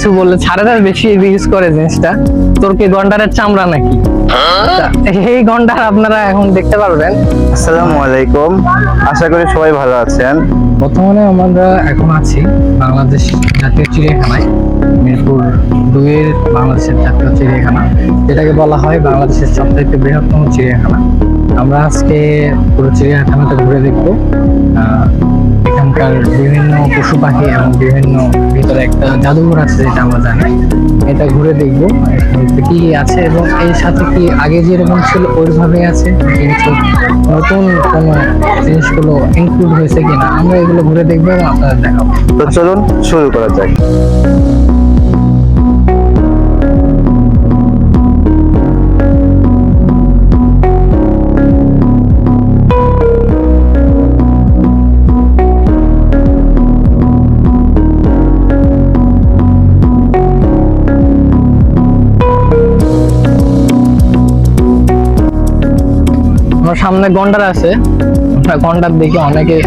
কিছু বললে ছাড়ে না, বেশি ইউজ করে জিনিসটা। তোর কি গন্ডারের চামড়া নাকি? এই গন্ডার আপনারা এখন দেখতে পারবেন। আসসালামু আলাইকুম, আশা করি সবাই ভালো আছেন। বর্তমানে আমরা এখন আছি বাংলাদেশ জাতীয় চিড়িয়াখানায়, মিরপুর 2-এর বাংলাদেশের জাতীয় চিড়িয়াখানা, যেটাকে বলা হয় বাংলাদেশের সবথেকে বৃহত্তম চিড়িয়াখানা। আমরা আজকে পুরো চিড়িয়াখানাটা ঘুরে দেখবো। এখানকার বিভিন্ন পশু পাখি এবং বিভিন্ন ভিতরে একটা জাদুঘর আছে যেটা আমরা জানি, এটা ঘুরে দেখবো কি আছে এবং এর সাথে কি আগে যেরকম ছিল ওইভাবে আছে, কিন্তু নতুন কোনো জিনিসগুলো ইনক্লুড হয়েছে কিনা আমরা এগুলো ঘুরে দেখবো এবং আপনাদের দেখাবো। তো চলুন শুরু করা যাক। আমার সামনে গন্ডার আছে, আমরা গন্ডার দেখি অনেকে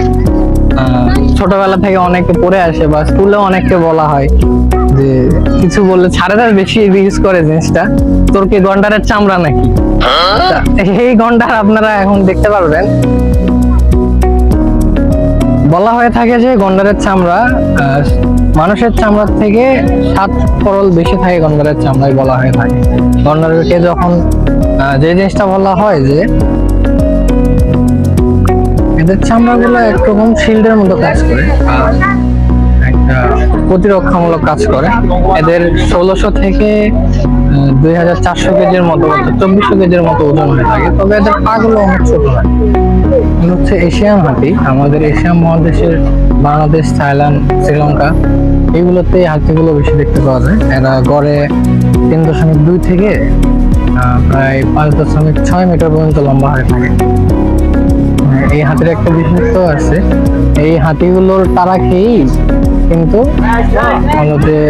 ছোটবেলা থেকে অনেকে পড়ে আসে বা স্কুলে অনেককে বলা হয় যে কিছু বললে ছাড়ে না, বেশি ইউজ করে জিনিসটা। তোর কি গন্ডারের চামড়া নাকি? এই গন্ডার আপনারা এখন দেখতে পারবেন। বলা হয়ে থাকে যে গন্ডারের চামড়া মানুষের চামড়ার থেকে 7 পরল বেশি থাকে গন্ডারের চামড়ায়, বলা হয়ে থাকে। গন্ডারকে যখন যে জিনিসটা বলা হয় যে এদের চামড়াগুলো একরকম শিল্ডের মতো কাজ করে, একটা প্রতিরক্ষামূলক কাজ করে। এদের 1600 থেকে 2400 কেজির মতো, 2400 কেজির মতো ওজন হয়ে থাকে। তবে এদের পাগুলো অনেক ছোট হয়। এগুলো হচ্ছে এশিয়ান হাতি। আমাদের এশিয়ান মহাদেশের বাংলাদেশ, থাইল্যান্ড, শ্রীলঙ্কা এইগুলোতে এই হাতিগুলো বেশি দেখতে পাওয়া যায়। এরা গড়ে 3.2 থেকে প্রায় 5.6 মিটার পর্যন্ত লম্বা হয়ে থাকে। এই হাতির একটা বিশেষত্ব আছে, এই হাতিগুলোর তারা খেয়েই কিন্তু আমাদের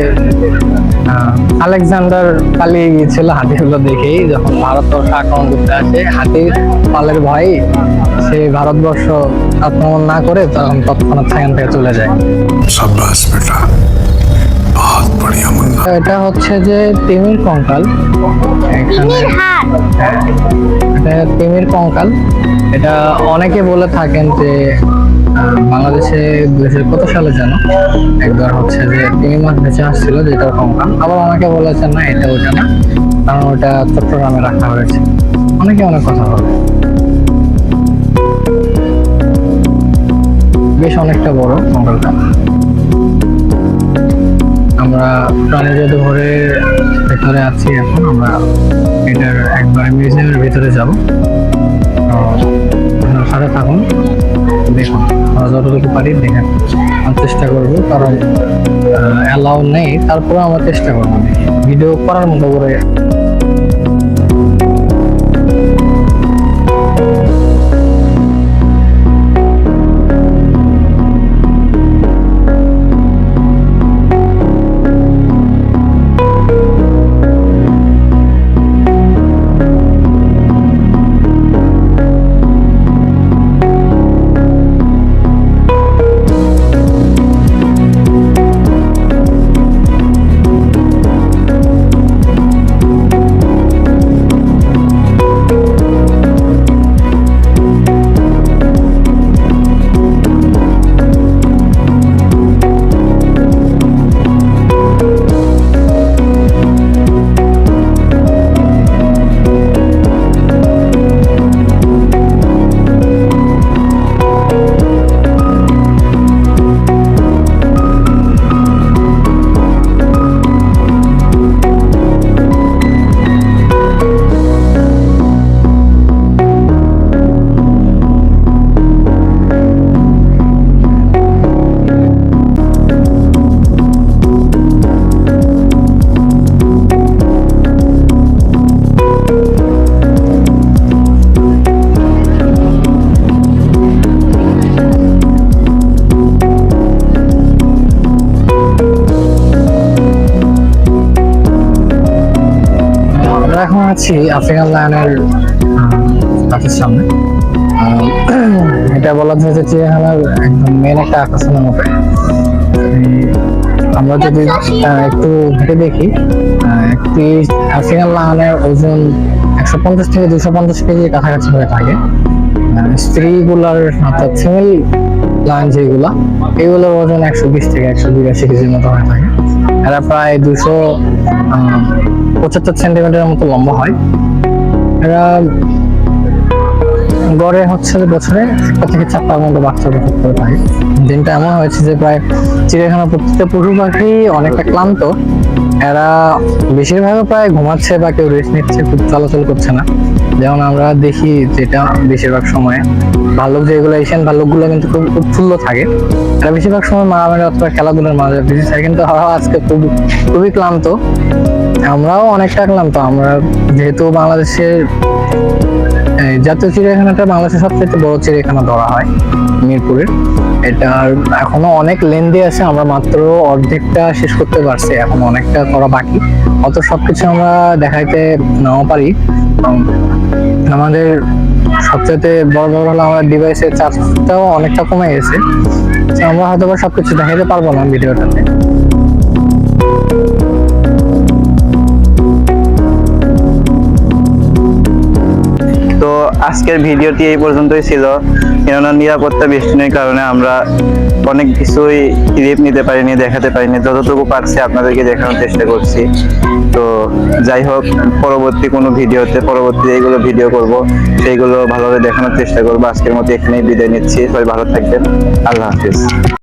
আলেকজান্ডার পালিয়ে গিয়েছিল হাতিগুলো দেখেই। যখন ভারতবর্ষ আক্রমণ করতে আসে, হাতির পালের ভয়ে সে ভারতবর্ষ আক্রমণ না করে তখন তৎক্ষণাৎ সেখান থেকে চলে যায়। এটা হচ্ছে যে তিমির কঙ্কাল। এটা তিমির কঙ্কাল। এটা অনেকে বলে থাকেন যে বাংলাদেশে 2000 কত সালে যেন একবার হচ্ছে যে তিমি মাছ বেঁচে আসছিল, যেটার কঙ্কাল। আবার অনেকে বলেছেন না, এটা ওটা না, কারণ ওটা চট্টগ্রামে রাখা হয়েছে। অনেকে অনেক কথা বলে। বেশ অনেকটা বড় কঙ্কালটা। আমরা প্রাণী জাদুঘরের ভেতরে আছি এখন। আমরা এটার একবার মিউজিয়ামের ভিতরে যাব, সাথে থাকুন, দেখুন। আমরা যতটুকু পারি দেখার চেষ্টা করবো, কারণ অ্যালাউ নেই, তারপরে আমরা চেষ্টা করবো ভিডিও করার মতো করে। এখন আছি আফ্রিকান লায়নের গাছের সামনে। এটা বলা যায় যে চিড়িয়াখানার একদম মেন একটা আকর্ষণের মতো। আমরা যদি একটু হেঁটে দেখি, একটি আফ্রিকান লায়নের ওজন 150 থেকে 250 কেজির কাছাকাছি হয়ে থাকে। স্ত্রীগুলার অর্থাৎ ফিমেল লায়ন যেগুলা, এগুলোর ওজন 120 থেকে 182 কেজির মতো হয়ে থাকে। এরা প্রায় 275 সেন্টিমিটারের মতো লম্বা হয়। এরা গড়ে হচ্ছে বছরে 1 থেকে 4টার মতো বাচ্চা প্রসব করে থাকে। দিনটা এমন হয়েছে যে প্রায় চিড়িয়াখানার প্রত্যেকটা পশু পাখি অনেকটা ক্লান্ত। এরা বেশিরভাগ প্রায় ঘুমাচ্ছে বা কেউ রেস্ট নিচ্ছে, খুব চলাচল করছে না। যেমন আমরা দেখি যেটা বেশিরভাগ সময় ভাল্লুক, যেগুলো এশিয়ান ভাল্লুকগুলো কিন্তু খুব উৎফুল্ল থাকে। এরা বেশিরভাগ সময় মারামারি অথবা খেলাধুলার মাঝে বেশি থাকে, কিন্তু আজকে খুবই ক্লান্ত। আমরাও অনেকটা ক্লান্ত। আমরা যেহেতু বাংলাদেশের জাতীয় চিড়িয়াখানাটা বাংলাদেশের সবচেয়ে বড় চিড়িয়াখানা ধরা হয় মিরপুরের। এটার এখনো অনেক লেন্দি আছে, আমরা মাত্র অর্ধেকটা শেষ করতে পারছি, এখন অনেকটা করা বাকি। অত সবকিছু আমরা দেখাইতে নাও পারি। আমাদের সবচেয়ে বড় হলো আমাদের ডিভাইসের চার্জটাও অনেকটা কমে গেছে, তো আমরা হয়তো বা সবকিছু দেখাইতে পারবো না ভিডিওটাতে। তো আজকের ভিডিওটি এই পর্যন্তই ছিল, কেননা নিরাপত্তা বেষ্টনীর কারণে আমরা অনেক কিছুই ক্লিপ নিতে পারিনি, দেখাতে পারিনি। যতটুকু পারছি আপনাদেরকে দেখানোর চেষ্টা করছি। তো যাই হোক, পরবর্তী কোনো ভিডিওতে এইগুলো ভিডিও করব, সেইগুলো ভালোভাবে দেখানোর চেষ্টা করবো। আজকের মতো এখানেই বিদায় নিচ্ছি। সবাই ভালো থাকবেন। আল্লাহ হাফিজ।